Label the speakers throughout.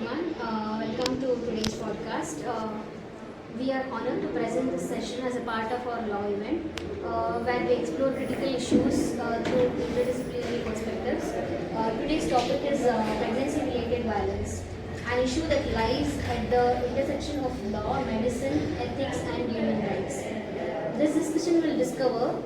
Speaker 1: everyone. Welcome to today's podcast. We are honored to present this session as a part of our law event, where we explore critical issues through interdisciplinary perspectives. Today's topic is pregnancy-related violence, an issue that lies at the intersection of law, medicine, ethics, and human rights. This discussion will discover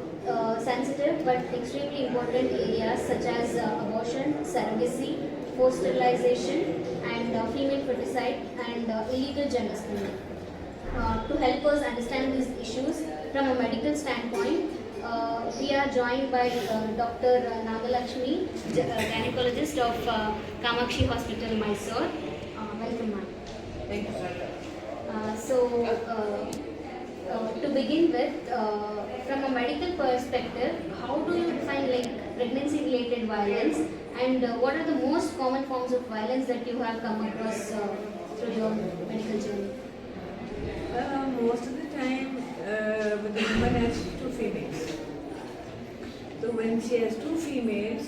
Speaker 1: sensitive but extremely important areas such as abortion, surrogacy, forced sterilization, and female feticide and illegal gender screening. To help us understand these issues from a medical standpoint, we are joined by Dr. Nagalakshmi, gynecologist of Kamakshi Hospital, Mysore. Welcome, ma'am.
Speaker 2: Thank you.
Speaker 1: To begin with, from a medical perspective, how do you define pregnancy-related violence, and what are the most common forms of violence that you have come across through your medical journey?
Speaker 2: Most of the time, the woman has two females. So when she has two females,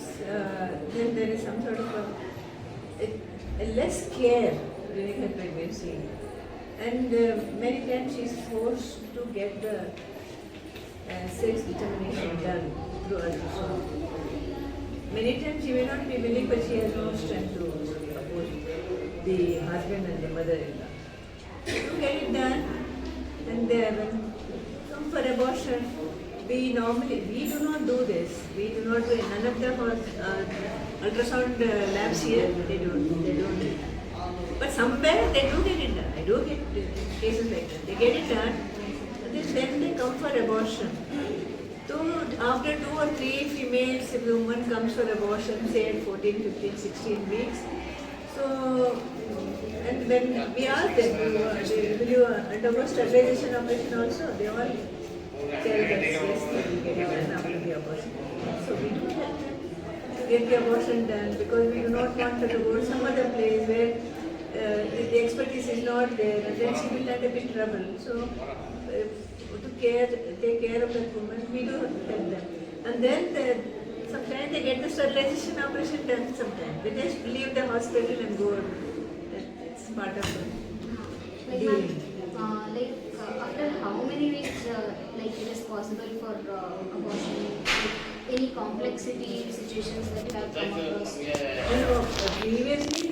Speaker 2: then there is some sort of a less care during her pregnancy. And many times she is forced to get the sex determination done through ultrasound. Many times she may not be willing, but she has no strength to oppose the husband and the mother-in-law. To get it done, and when come for abortion, we do not do this. We do not do none of the ultrasound labs here. They don't do it. But somewhere they do get it done. I do get cases like that. They get it done, and then they come for abortion. So after 2 or 3 females, if the woman comes for abortion, say at 14, 15, 16 weeks, so and when we ask them, will you undergo sterilization operation also? They all tell us yes, they will get it done after the abortion. So we do help them to get the abortion done because we do not want her to go to some other place where the expertise is not there, and then she will end up in trouble. So to take care of that woman, we do help them. And then sometimes they get the sterilization operation done sometimes. They just leave the hospital and go. It's part of the dealing.
Speaker 1: After how many weeks it is possible for abortion? Any complexity situations that you have come across?
Speaker 2: Previously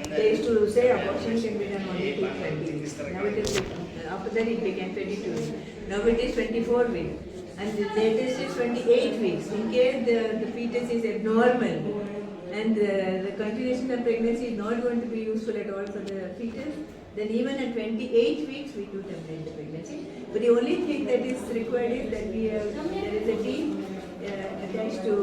Speaker 2: they used to say abortion can be done only till 20 weeks. Now it is after that it became 22 weeks. Now it is 24 weeks. And the latest is 28 weeks. In case the fetus is abnormal and the continuation of pregnancy is not going to be useful at all for the fetus, then even at 28 weeks we do terminate the pregnancy. But the only thing that is required is that there is a team attached to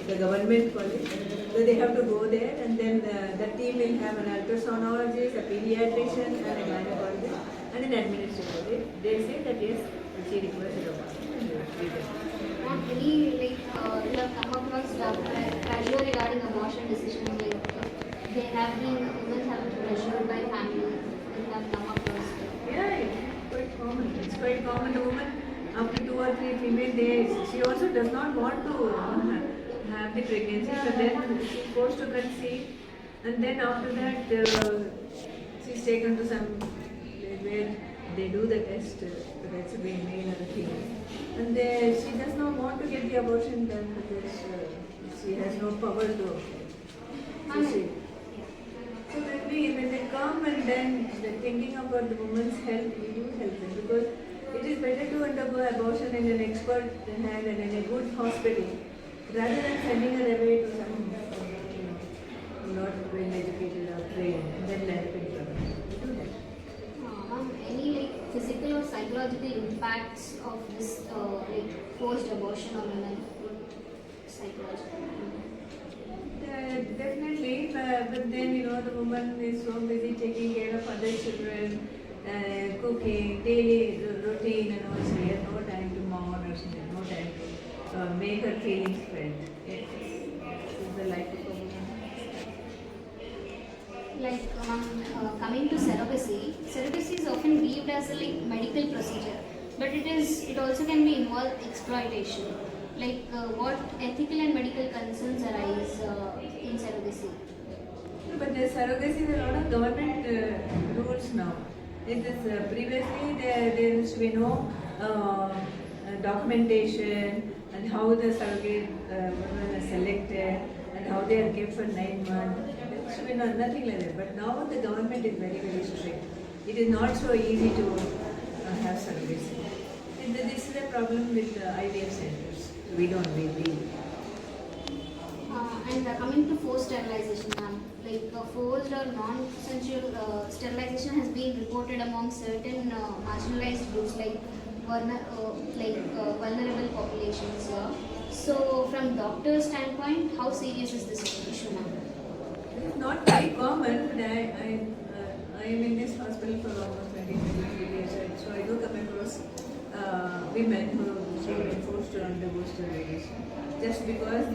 Speaker 2: the government college. So they have to go there, and then the team will have an ultrasonologist, a pediatrician, and a gynecologist, and an administrator. They say that yes, she requires a abortion.
Speaker 1: Not any you have come across pressure regarding abortion decisions, they have been women have been pressured by family and have come across.
Speaker 2: Yeah, it's quite common. It's quite common. The woman after 2 or 3 female days, she also does not want to have the pregnancy, so then she is forced to conceive, and then after that she is taken to some place where they do the test, whether it's a male or a female, and she does not want to get the abortion done because she has no power to proceed. So when they come and then they're thinking about the woman's health, we do help them because it is better to undergo abortion in an expert hand and in a good hospital rather than sending her away to some not well educated or trained and then let her trouble.
Speaker 1: Any physical or psychological impacts of this forced abortion on women? Psychological.
Speaker 2: Definitely, but then the woman is so busy taking care of other children, cooking, daily routine, and all. She has no time to mourn or something, no time to make her feelings felt. It's the life of a woman.
Speaker 1: Coming to surrogacy is often viewed as a medical procedure, but it also can be involve exploitation. What ethical and medical concerns arise in surrogacy?
Speaker 2: but the surrogacy is a lot of government rules now. It is previously there used to be no documentation and how the surrogate women are selected and how they are kept for 9 months. There used to be nothing like that. But now the government is very strict. It is not so easy to have surrogacy. And this is a problem with IVF centers. We don't really.
Speaker 1: And coming to forced sterilization, ma'am, like forced or non-consensual sterilization has been reported among certain marginalized groups like vulnerable populations. So, from doctor's standpoint, how serious is this issue, ma'am?
Speaker 2: It's not very common, but I am in this hospital for almost 20 years, so I do come across women who have been forced to undergo sterilization just because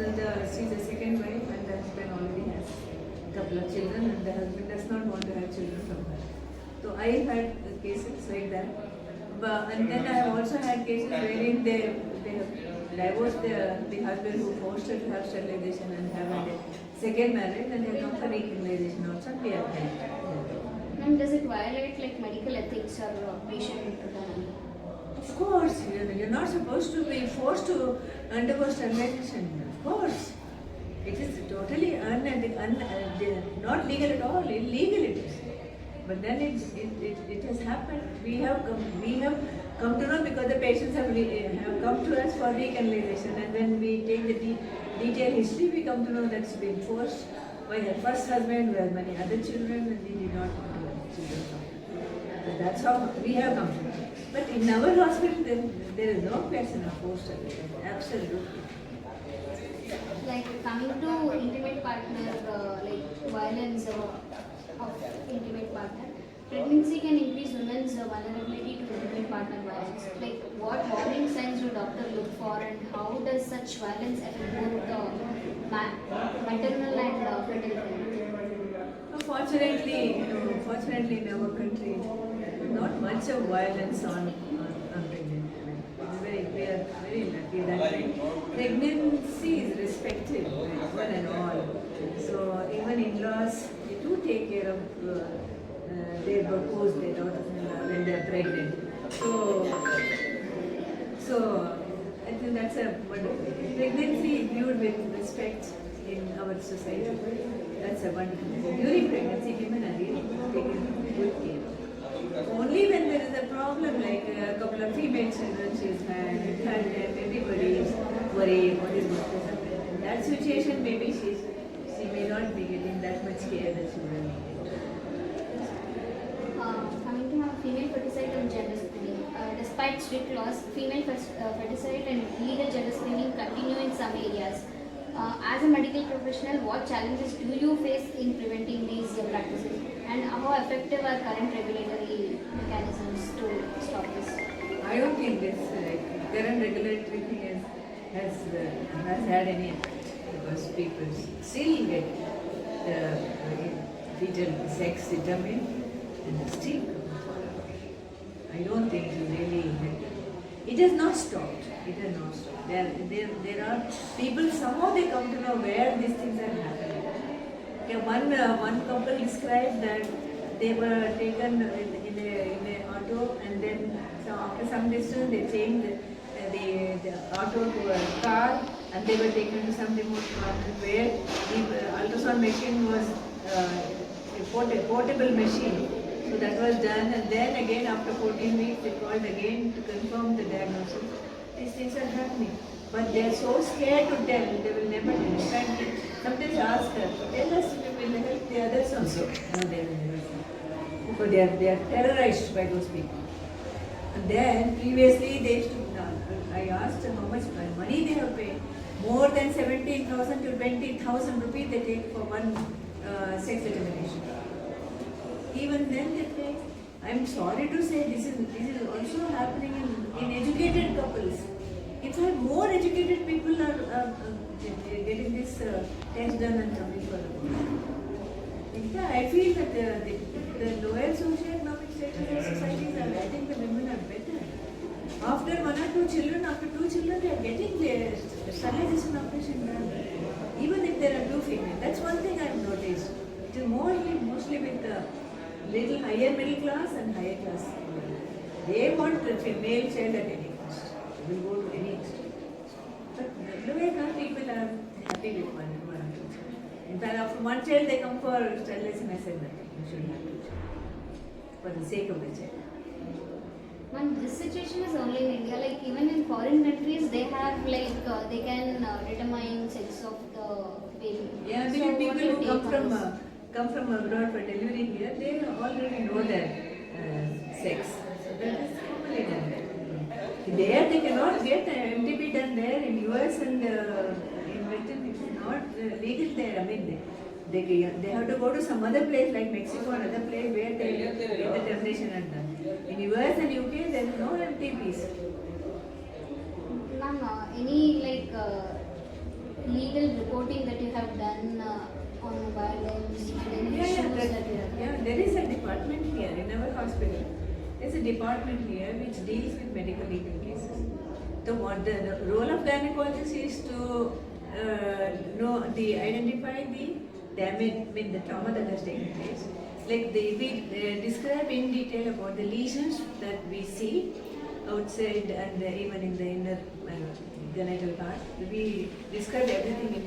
Speaker 2: she's a second wife and the husband already has a couple of children and the husband does not want to have children from her. So I had cases like that. And then I have also had cases wherein they have divorced the husband who forced her to have sterilization and have had a second marriage and they have come for recriminalization also. We have had.
Speaker 1: Ma'am, does it violate like medical ethics or patient autonomy?
Speaker 2: Of course, you're not supposed to be forced to undergo sterilization. Of course. It is totally not legal at all, illegal it is. But then it has happened. We have come to know because the patients have come to us for recanalization, and when we take the detailed history, we come to know that it's been forced by her first husband, who had many other children, and he did not want to have children. So that's how we have come to know. But in our hospital, there is no question of forced sterilization. Absolutely.
Speaker 1: Like coming to intimate partner, like violence of intimate partner, pregnancy can increase women's vulnerability to intimate partner violence. Like what warning signs do doctors look for, and how does such violence affect both maternal and fetal health?
Speaker 2: Fortunately, in our country, not much of violence on pregnant women. We are very lucky that pregnancy is respected, one and all. So even in-laws, they do take care of their daughters when they are pregnant. So I think that's a wonderful. Pregnancy is viewed with respect in our society. That's a wonderful thing. During pregnancy, women are really taken good care. Only when there is a problem like a couple of female children she's had, and everybody is worried what is going to happen. In that situation, maybe she may not be getting that much care that she will need.
Speaker 1: Coming to our female feticide and gender screening. Despite strict laws, female feticide and legal gender screening continue in some areas. As a medical professional, what challenges do you face in preventing these practices, and how effective are current regulatory mechanisms to stop this?
Speaker 2: I don't think this current regulatory thing has had any effect because people still get fetal sex determined and still come forward. I don't think it really it has not stopped. It has not stopped. There are people, somehow they come to know where these things are happening. Okay, one couple described that they were taken in a auto, and then after some distance they changed the auto to a car, and they were taken to some remote part where the ultrasound machine was a portable machine. So that was done, and then again after 14 weeks they called again to confirm the diagnosis. These things are happening, but they are so scared to tell, they will never tell. In fact, sometimes ask her, tell us, we will help the others also. No, they will never say. Because they are terrorized by those people. And then previously they used to, I asked how much money they have paid. More than 17,000 to 20,000 rupees they take for one sex determination. Even then they pay. I'm sorry to say this is also happening in educated couples. In fact, more educated people are getting this test done and coming for it. In fact, I feel that the lower socioeconomic status of societies are letting the women are better. After 1 or 2 children, they are getting the sterilization operation done. Even if there are 2 females. That's one thing I've noticed. It is mostly with the little higher middle class and higher class. They want the male child at any cost. They will go to any extent. But the way can't people are happy with one or two children. In fact, after one child they come for childless, and I said nothing. You should have two children for the sake of the child.
Speaker 1: Man, this situation is only in India. Like even in foreign countries, they have they can determine sex of the baby.
Speaker 2: Yeah,
Speaker 1: So
Speaker 2: because
Speaker 1: what
Speaker 2: people
Speaker 1: do you
Speaker 2: who
Speaker 1: take on this?
Speaker 2: come from abroad for delivery here, they already know their sex. So that is normally done. There they cannot get MTP done there in US and in Britain. It is not legal there. I mean, they have to go to some other place like Mexico or other place where they get the termination and done. In US and UK, there is no MTPs.
Speaker 1: Ma'am, any legal reporting that you have done on violence and any
Speaker 2: Yeah,
Speaker 1: issues that you have?
Speaker 2: yeah, there is a department here in our hospital. There's a department here which deals with medical legal cases. The role of gynecologist is to identify the damage, the trauma that has taken place. Like we describe in detail about the lesions that we see outside and even in the inner genital part. We describe everything in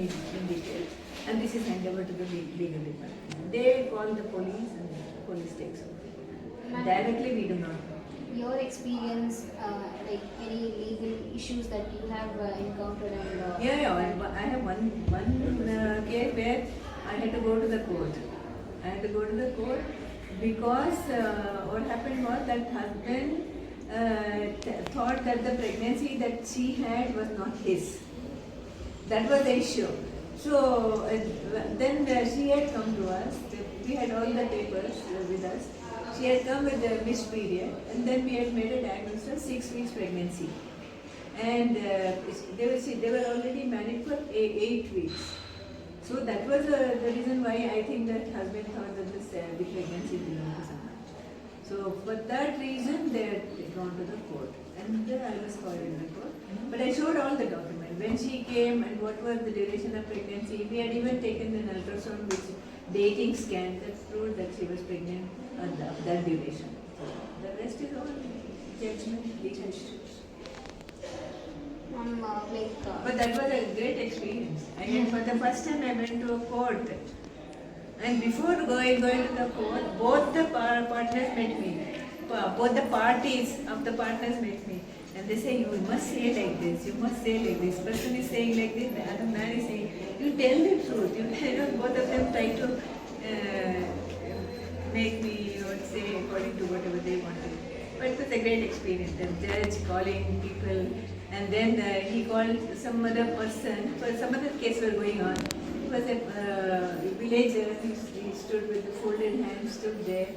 Speaker 2: detail, and this is handed over to the legal department. They call the police, and the police takes over. Directly, we do not.
Speaker 1: Your experience, any legal issues that you have encountered and
Speaker 2: I have one case where I had to go to the court. I had to go to the court because what happened was that husband thought that the pregnancy that she had was not his. That was the issue. So then she had come to us. We had all the papers with us. She had come with a missed period, and then we had made a diagnosis of 6 weeks pregnancy. And they were already married for 8 weeks. So that was the reason why I think that husband thought that the pregnancy belonged to someone. So for that reason they had gone to the court, and I was called in the court. But I showed all the documents. When she came and what was the duration of pregnancy, we had even taken an ultrasound which dating scan that proved that she was pregnant at that duration. So the rest is all judgment, legal issues. But that was a great experience. For the first time I went to a court, and before going to the court, both the partners met me. Both the parties of the partners met me, and they say, you must say like this, you must say like this. Person is saying like this, the other man is saying, you tell the truth. Both of them try to make me say according to whatever they wanted. But it was a great experience. The judge calling people, and then he called some other person, for some other case was going on. He was a villager, he stood with the folded hands, stood there,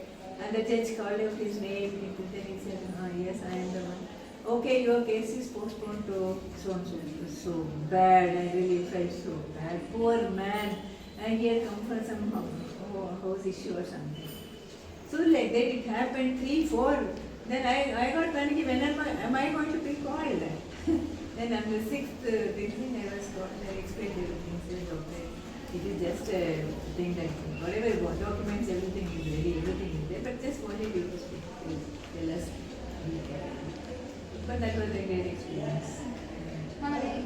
Speaker 2: and the judge called out his name, then he said, yes, I am the one. Okay, your case is postponed to so-and-so. It was so bad, I really felt so bad. Poor man, and he had come for some house issue or something. So like that it happened, 3, 4. Then I got panicky, when am I going to be called? Then on the 6th evening I was called and I explained everything. Said, okay, it is just a thing that whatever documents, everything is ready, everything is there, but just wanted you to speak, tell us. But that was a great experience.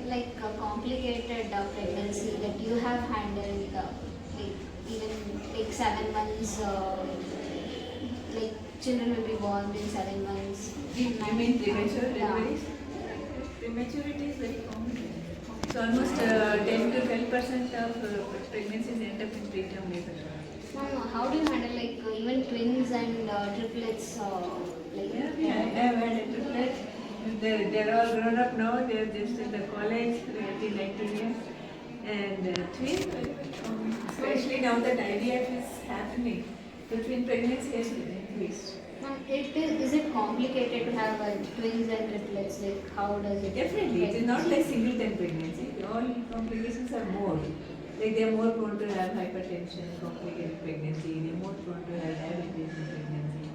Speaker 1: Like a complicated pregnancy that you have handled, even 7 months, children will be born in 7 months.
Speaker 2: You mean premature
Speaker 1: Yeah.
Speaker 2: deliveries? Prematurity is very common. So almost 10 to 12% of pregnancies end up in preterm labor.
Speaker 1: How do you handle even twins and triplets?
Speaker 2: Yeah, I have had a triplet. They're all grown up now. They're just in the college, they're 19 years. And twins, very common. Especially now that IVF is happening. The twin pregnancy has increased.
Speaker 1: Is it complicated to have twins and triplets? How does it?
Speaker 2: Definitely, it is not like singleton pregnancy. All complications are more. Like they are more prone to have hypertension, complicated pregnancy. They are more prone to have diabetes in pregnancy.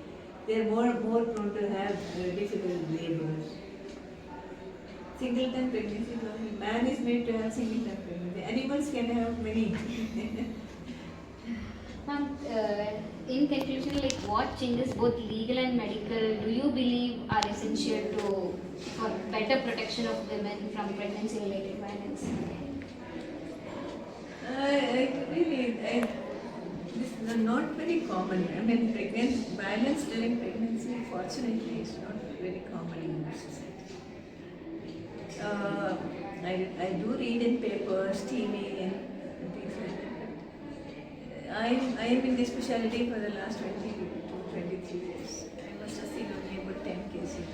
Speaker 2: They are more prone to have difficult labor. Singleton pregnancy is only man is made to have singleton pregnancy. Animals can have many.
Speaker 1: Ma'am, in conclusion, like what changes both legal and medical do you believe are essential for better protection of women from pregnancy-related violence?
Speaker 2: This is not very common. I mean, violence during pregnancy, fortunately, is not very common in our society. I do read in papers, TV, and things like that. I am in this specialty for the last 20 to 23 years. I must have seen only about 10 cases.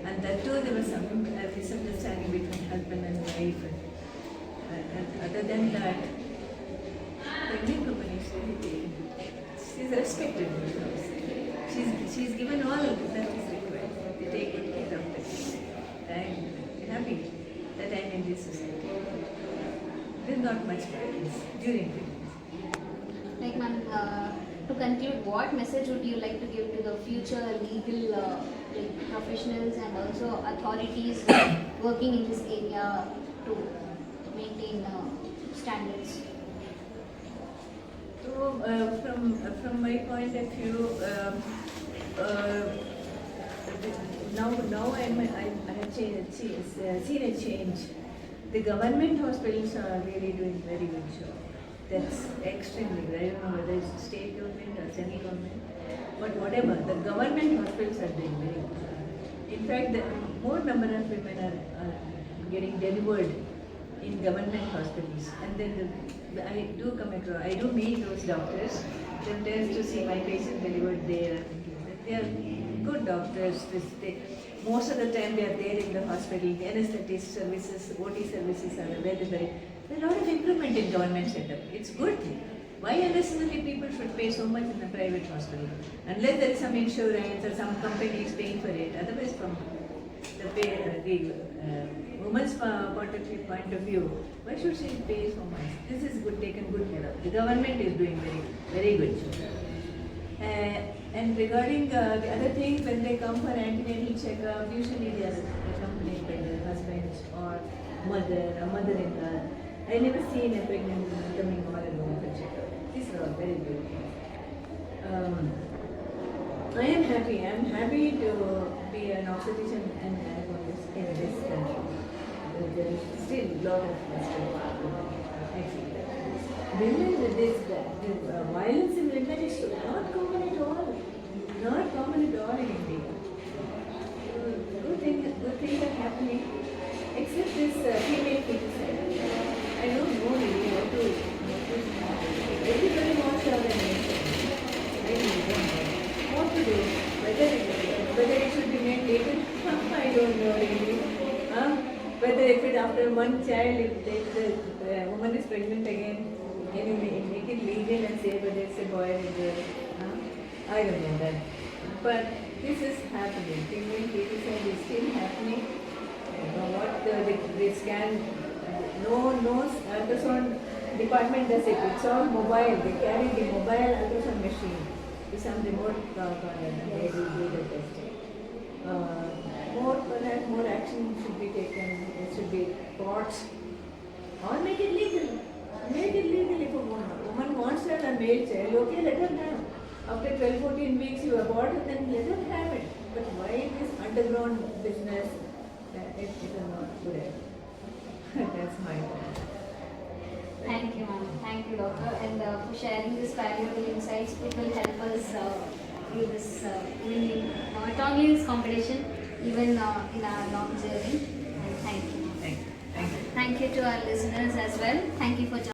Speaker 2: And that too, there was some misunderstanding between husband and wife. And other than that, pregnant woman is very taken. She's respected in the house. She's given all that is required. They take good care of it. I'm happy that I'm in this society. There's not much violence during pregnancy.
Speaker 1: Like, ma'am, to conclude, what message would you like to give to the future legal like professionals and also authorities working in this area to maintain standards?
Speaker 2: So, from my point of view, now I have seen a change. The government hospitals are really doing very good job. That's extremely good. I don't know whether it's state government or central government, but whatever, the government hospitals are doing very good. In fact, the more number of women are getting delivered in government hospitals, and then I do come across, I do meet those doctors. Sometimes to see my patient delivered there. They are good doctors. Most of the time they are there in the hospital. The anesthetic services, OT services are available. There's a lot of improvement in government setup. It's good. Why unnecessarily people should pay so much in the private hospital? Unless there is some insurance or some company is paying for it. Otherwise, from the woman's point of view, why should she pay so much? This is good, taken good care of. The government is doing very good job. And regarding the other things, when they come for antenatal checkup, usually they are accompanied by their husbands or mother-in-law. I never seen a pregnant woman coming all alone for checkup. These are all very good. I am happy. I am happy to be an obstetrician and gynecologist in this country. There is still a lot of questions. I feel that. Women, violence in women is not common at all. Not common at all in India. Good things are happening, except this female feticide. I don't know really how to. Everybody wants to have an answer. I don't know what to do. Whether it should be made legal, I don't know really. Whether if it after one child, if the woman is pregnant again, can you make it legal and say whether it's a boy or a girl? I don't know that. But this is happening. Female feticide is still happening. What they scan, no ultrasound department does it. It's all mobile. They carry the mobile ultrasound machine to some remote corner and they will do the testing. More action should be taken. There should be courts. Or make it legal. Make it legal if a woman wants to have a male child. Okay, let her have. After 12-14 weeks you abort it, then let her have it. But why this underground business? It is not good. That's my point.
Speaker 1: Thank you, ma'am. Thank you, doctor, and for sharing this valuable insights. It will help us through this, not only this competition, even in our long journey. And thank you.
Speaker 2: Thank you.
Speaker 1: Thank you to our listeners as well. Thank you for joining.